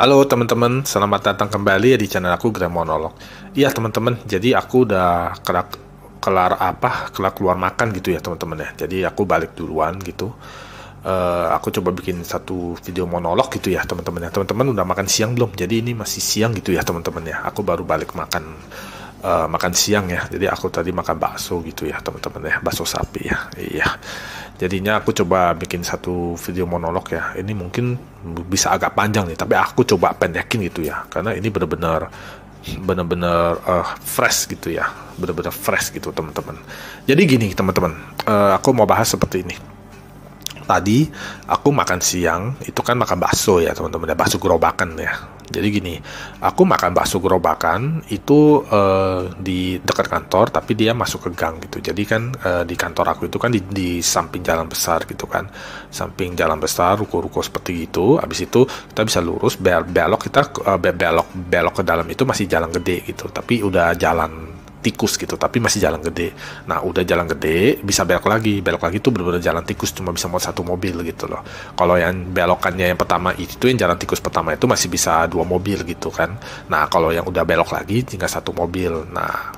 Halo teman-teman, selamat datang kembali ya di channel aku Gram Monolog. Iya teman-teman, jadi aku udah kelar keluar makan gitu ya teman-teman ya. Jadi aku balik duluan gitu. Aku coba bikin satu video monolog gitu ya teman-teman ya. Teman-teman udah makan siang belum? Jadi ini masih siang gitu ya teman-teman ya. Aku baru balik makan siang ya. Jadi aku tadi makan bakso gitu ya teman-teman ya, bakso sapi ya. Iya. Jadinya aku coba bikin satu video monolog ya. Ini mungkin bisa agak panjang nih, tapi aku coba pendekin gitu ya. Karena ini bener-bener fresh gitu ya. Bener-bener fresh gitu teman-teman. Jadi gini teman-teman, aku mau bahas seperti ini. Tadi aku makan siang itu kan makan bakso ya teman-teman ya, bakso gerobakan ya. Jadi gini, aku makan bakso gerobakan itu di dekat kantor, tapi dia masuk ke gang gitu. Jadi kan di kantor aku itu kan di samping jalan besar gitu kan, samping jalan besar, ruko-ruko seperti itu. Habis itu kita bisa lurus belok, kita belok ke dalam itu masih jalan gede gitu, tapi udah jalan tikus gitu, tapi masih jalan gede. Nah udah jalan gede bisa belok lagi itu bener-bener jalan tikus, cuma bisa muat satu mobil gitu loh. Kalau yang belokannya yang pertama itu yang jalan tikus pertama itu masih bisa dua mobil gitu kan. Nah kalau yang udah belok lagi tinggal satu mobil. Nah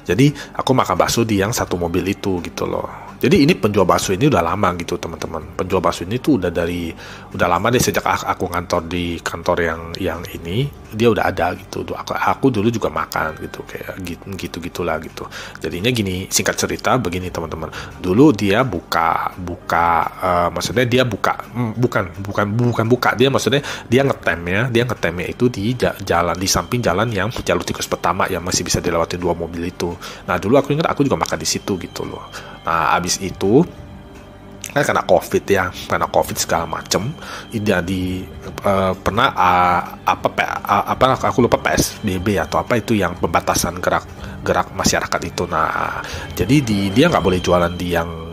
jadi aku makan bakso di yang satu mobil itu gitu loh. Jadi ini penjual bakso ini udah lama gitu teman-teman. Penjual bakso ini tuh udah lama deh, sejak aku ngantor di kantor yang ini dia udah ada gitu. Aku dulu juga makan gitu kayak gitulah gitu. Jadinya gini, singkat cerita begini teman-teman. Dulu dia maksudnya dia bukan buka, dia maksudnya dia ngetemnya itu di jalan, di samping jalan yang jalur tikus pertama yang masih bisa dilewati dua mobil itu. Nah dulu aku ingat aku juga makan di situ gitu loh. Nah abis itu kan karena covid segala macem, jadi pernah aku lupa PSBB atau apa itu yang pembatasan gerak masyarakat itu. Nah jadi dia nggak boleh jualan di yang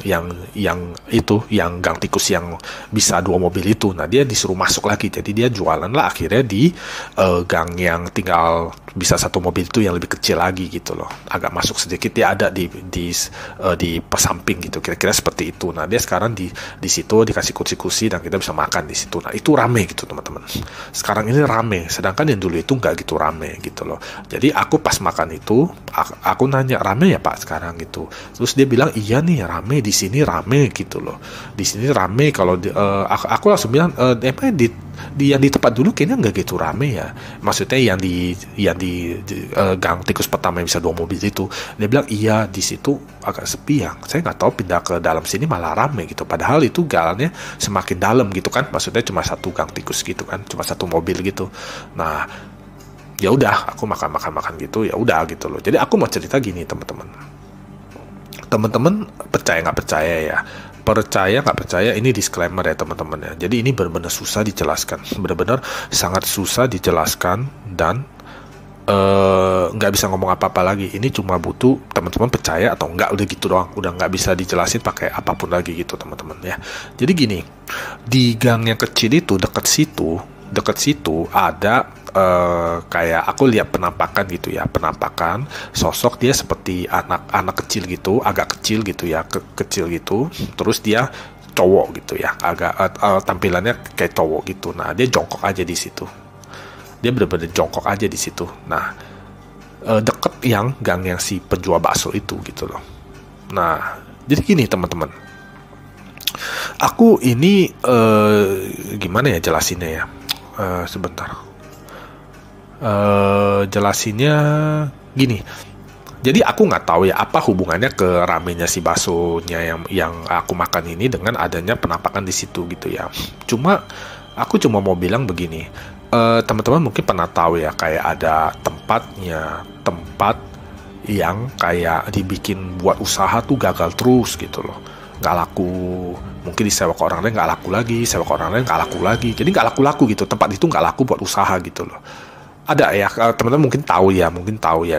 itu, yang gang tikus yang bisa dua mobil itu. Nah dia disuruh masuk lagi, jadi dia jualan lah akhirnya di gang yang tinggal bisa satu mobil itu yang lebih kecil lagi gitu loh, agak masuk sedikit. Dia ada di pesamping gitu, kira-kira seperti itu. Nah dia sekarang di situ dikasih kursi-kursi dan kita bisa makan di situ. Nah itu rame gitu teman-teman, sekarang ini rame, sedangkan yang dulu itu nggak gitu rame gitu loh. Jadi aku pas makan itu aku nanya, rame ya Pak sekarang gitu. Terus dia bilang iya nih rame, di sini rame gitu loh, di sini rame. Kalau aku langsung bilang yang di tempat dulu kayaknya nggak gitu rame ya, maksudnya yang di gang tikus pertama yang bisa dua mobil itu. Dia bilang iya di situ agak sepi ya, saya nggak tahu pindah ke dalam sini malah rame gitu, padahal itu jalannya semakin dalam gitu kan, maksudnya cuma satu gang tikus gitu kan, cuma satu mobil gitu. Nah ya udah aku makan gitu, ya udah gitu loh. Jadi aku mau cerita gini teman-teman percaya nggak percaya, ini disclaimer ya teman-teman ya. Jadi ini benar-benar susah dijelaskan, benar-benar sangat susah dijelaskan, dan nggak bisa ngomong apa-apa lagi. Ini cuma butuh teman-teman percaya atau enggak, udah gitu doang, udah nggak bisa dijelasin pakai apapun lagi gitu teman-teman ya. Jadi gini, di gang yang kecil itu dekat situ ada kayak aku lihat penampakan gitu ya, penampakan sosok dia seperti anak kecil gitu, agak kecil gitu ya, kecil gitu. Terus dia cowok gitu ya, agak tampilannya kayak cowok gitu. Nah dia jongkok aja di situ, dia bener-bener jongkok aja di situ. Nah deket gang yang si penjual bakso itu gitu loh. Nah jadi gini teman-teman, aku ini gimana ya jelasinnya ya, sebentar. Jelasinnya gini. Jadi aku nggak tahu ya apa hubungannya ke ramenya si baksonya yang aku makan ini dengan adanya penampakan di situ gitu ya. Aku cuma mau bilang begini, teman-teman mungkin pernah tahu ya, kayak ada tempat yang kayak dibikin buat usaha tuh gagal terus gitu loh, nggak laku. Mungkin disewa ke orang lain nggak laku lagi, sewa ke orang lain nggak laku lagi, jadi nggak laku gitu, tempat itu nggak laku buat usaha gitu loh. Ada ya teman-teman mungkin tahu ya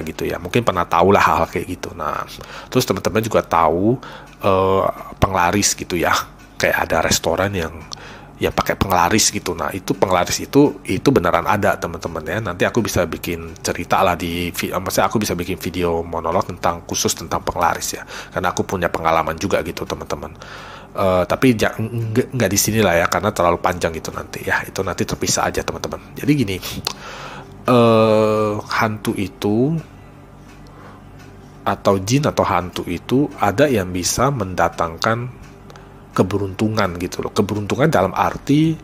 gitu ya, mungkin pernah tahu lah hal kayak gitu. Nah terus teman-teman juga tahu penglaris gitu ya, kayak ada restoran yang pakai penglaris gitu. Nah itu penglaris itu beneran ada teman-teman ya. Nanti aku bisa bikin cerita lah maksudnya aku bisa bikin video monolog khusus tentang penglaris ya, karena aku punya pengalaman juga gitu teman-teman. Tapi nggak di sini lah ya, karena terlalu panjang gitu nanti ya, itu nanti terpisah aja teman-teman. Jadi gini, hantu itu atau jin atau hantu itu ada yang bisa mendatangkan keberuntungan gitu loh. Keberuntungan dalam arti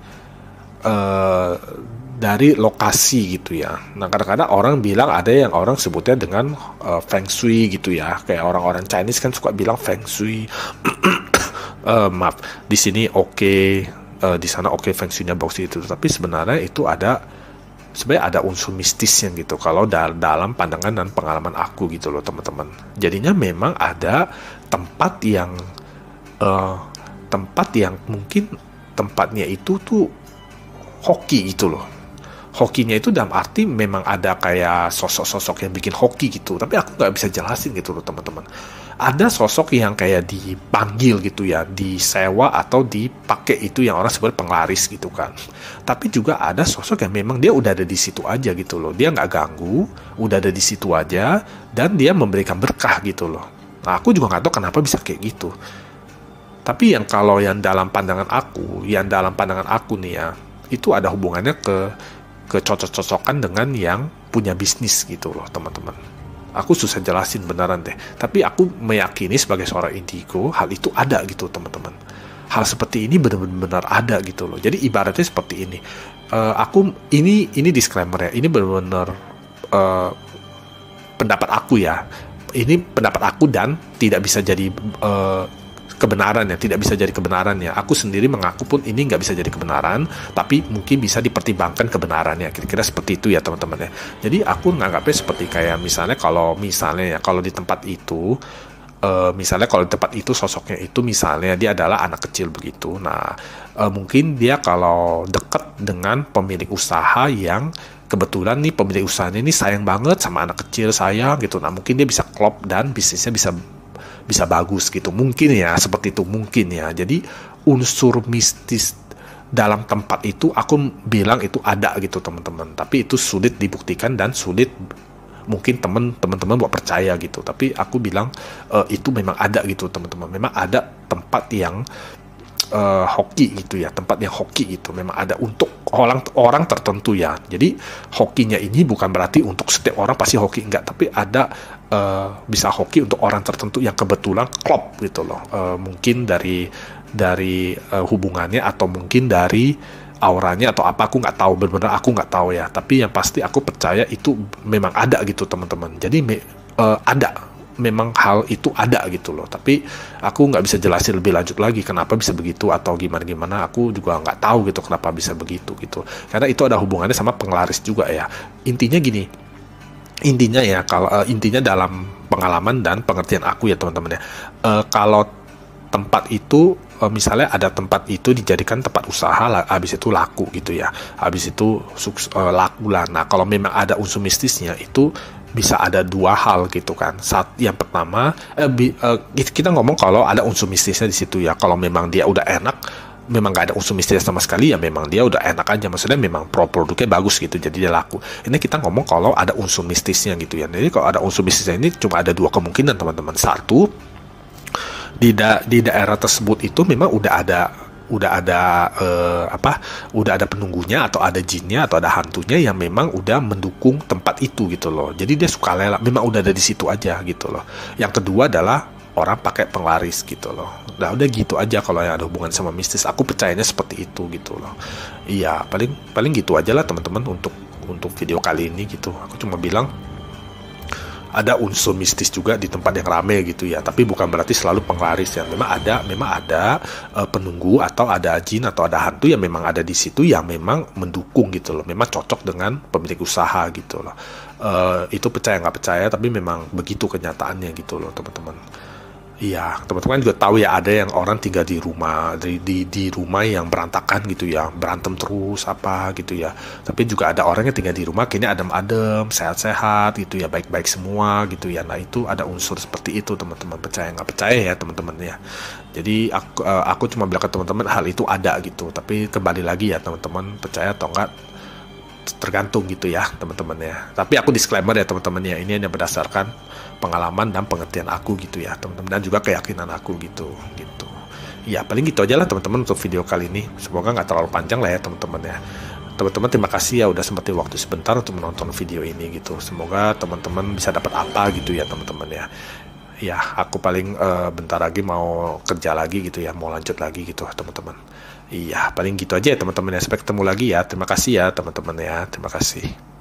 dari lokasi gitu ya. Nah, kadang-kadang orang bilang, ada yang orang sebutnya dengan feng shui gitu ya. Kayak orang-orang Chinese kan suka bilang feng shui. Maaf, di sini oke, di sana oke, feng shui-nya bagus itu. Tapi sebenarnya itu sebenarnya ada unsur mistisnya gitu, kalau dalam pandangan dan pengalaman aku gitu loh teman-teman. Jadinya memang ada tempat yang mungkin tempatnya itu tuh hoki gitu loh. Hokinya itu dalam arti memang ada kayak sosok-sosok yang bikin hoki gitu, tapi aku nggak bisa jelasin gitu loh teman-teman. Ada sosok yang kayak dipanggil gitu ya, disewa atau dipakai, itu yang orang sebut penglaris gitu kan. Tapi juga ada sosok yang memang dia udah ada di situ aja gitu loh, dia nggak ganggu, udah ada di situ aja, dan dia memberikan berkah gitu loh. Nah, aku juga nggak tahu kenapa bisa kayak gitu. Tapi kalau yang dalam pandangan aku nih ya, itu ada hubungannya ke cocok-cocokan dengan yang punya bisnis gitu loh teman-teman. Aku susah jelasin beneran deh, tapi aku meyakini sebagai seorang indigo hal itu ada gitu teman-teman. Hal seperti ini benar-benar ada gitu loh. Jadi ibaratnya seperti ini. Ini disclaimer ya, ini benar-benar pendapat aku ya. Ini pendapat aku dan tidak bisa jadi kebenaran ya, tidak bisa jadi kebenaran ya. Aku sendiri mengaku pun ini nggak bisa jadi kebenaran, tapi mungkin bisa dipertimbangkan kebenarannya. Kira-kira seperti itu ya teman-teman ya. Jadi aku nganggapnya seperti kayak misalnya kalau di tempat itu, misalnya kalau di tempat itu sosoknya itu misalnya dia adalah anak kecil begitu. Nah, mungkin dia kalau dekat dengan pemilik usaha yang kebetulan nih pemilik usahanya ini sayang banget sama anak kecil, sayang gitu. Nah, mungkin dia bisa klop dan bisnisnya bisa bagus gitu, mungkin ya, seperti itu mungkin ya. Jadi unsur mistis dalam tempat itu aku bilang itu ada gitu teman-teman, tapi itu sulit dibuktikan dan sulit mungkin teman-teman buat percaya gitu. Tapi aku bilang itu memang ada gitu teman-teman, memang ada tempat yang hoki gitu ya, tempat yang hoki itu memang ada untuk orang tertentu ya. Jadi hokinya ini bukan berarti untuk setiap orang pasti hoki, enggak, tapi ada bisa hoki untuk orang tertentu yang kebetulan klop gitu loh. Mungkin dari hubungannya, atau mungkin dari auranya atau apa, aku nggak tahu, benar-benar aku nggak tahu ya. Tapi yang pasti aku percaya itu memang ada gitu teman-teman. Jadi ada, memang hal itu ada gitu loh. Tapi aku nggak bisa jelasin lebih lanjut lagi kenapa bisa begitu atau gimana. Aku juga nggak tahu gitu kenapa bisa begitu gitu. Karena itu ada hubungannya sama penglaris juga ya. Intinya gini, intinya dalam pengalaman dan pengertian aku ya teman-teman ya. Kalau tempat itu misalnya ada tempat itu dijadikan tempat usaha, habis itu laku gitu ya, habis itu laku lah. Nah, kalau memang ada unsur mistisnya itu bisa ada dua hal gitu kan. Yang pertama, kita ngomong kalau ada unsur mistisnya di situ ya. Kalau memang dia udah enak, memang gak ada unsur mistis sama sekali ya, memang dia udah enak aja, maksudnya memang produknya bagus gitu, jadi dia laku. Ini kita ngomong kalau ada unsur mistisnya gitu ya. Jadi kalau ada unsur mistisnya ini cuma ada dua kemungkinan teman-teman. Satu, di daerah tersebut itu memang udah ada penunggunya, atau ada jinnya, atau ada hantunya yang memang udah mendukung tempat itu gitu loh. Jadi dia sukarela, memang udah ada di situ aja gitu loh. Yang kedua adalah orang pakai penglaris gitu loh. Nah, udah gitu aja kalau yang ada hubungan sama mistis. Aku percayanya seperti itu gitu loh. Iya, paling gitu aja lah teman-teman untuk video kali ini gitu. Aku cuma bilang ada unsur mistis juga di tempat yang rame gitu ya, tapi bukan berarti selalu penglaris ya. Memang ada penunggu, atau ada jin, atau ada hantu yang memang ada di situ yang memang mendukung gitu loh, memang cocok dengan pemilik usaha gitu loh. Itu percaya nggak percaya, tapi memang begitu kenyataannya gitu loh teman-teman. Iya, teman-teman juga tahu ya, ada yang orang tinggal di rumah, di rumah yang berantakan gitu ya, berantem terus apa gitu ya. Tapi juga ada orang yang tinggal di rumah kini adem-adem, sehat-sehat gitu ya, baik-baik semua gitu ya. Nah, itu ada unsur seperti itu teman-teman, percaya nggak percaya ya teman-teman ya. Jadi aku cuma bilang ke teman-teman hal itu ada gitu, tapi kembali lagi ya teman-teman, percaya atau enggak tergantung gitu ya teman-teman ya. Tapi aku disclaimer ya teman-teman ya, ini hanya berdasarkan pengalaman dan pengertian aku gitu ya teman-teman, dan juga keyakinan aku gitu. Ya paling gitu aja lah teman-teman untuk video kali ini. Semoga nggak terlalu panjang lah ya teman-teman ya. Teman-teman terima kasih ya udah sempetin waktu sebentar untuk menonton video ini gitu. Semoga teman-teman bisa dapat apa gitu ya teman-teman ya. Ya aku paling bentar lagi mau kerja lagi gitu ya, mau lanjut lagi gitu teman-teman. Iya paling gitu aja ya teman-teman ya. Sampai ketemu lagi ya. Terima kasih ya teman-teman ya. Terima kasih.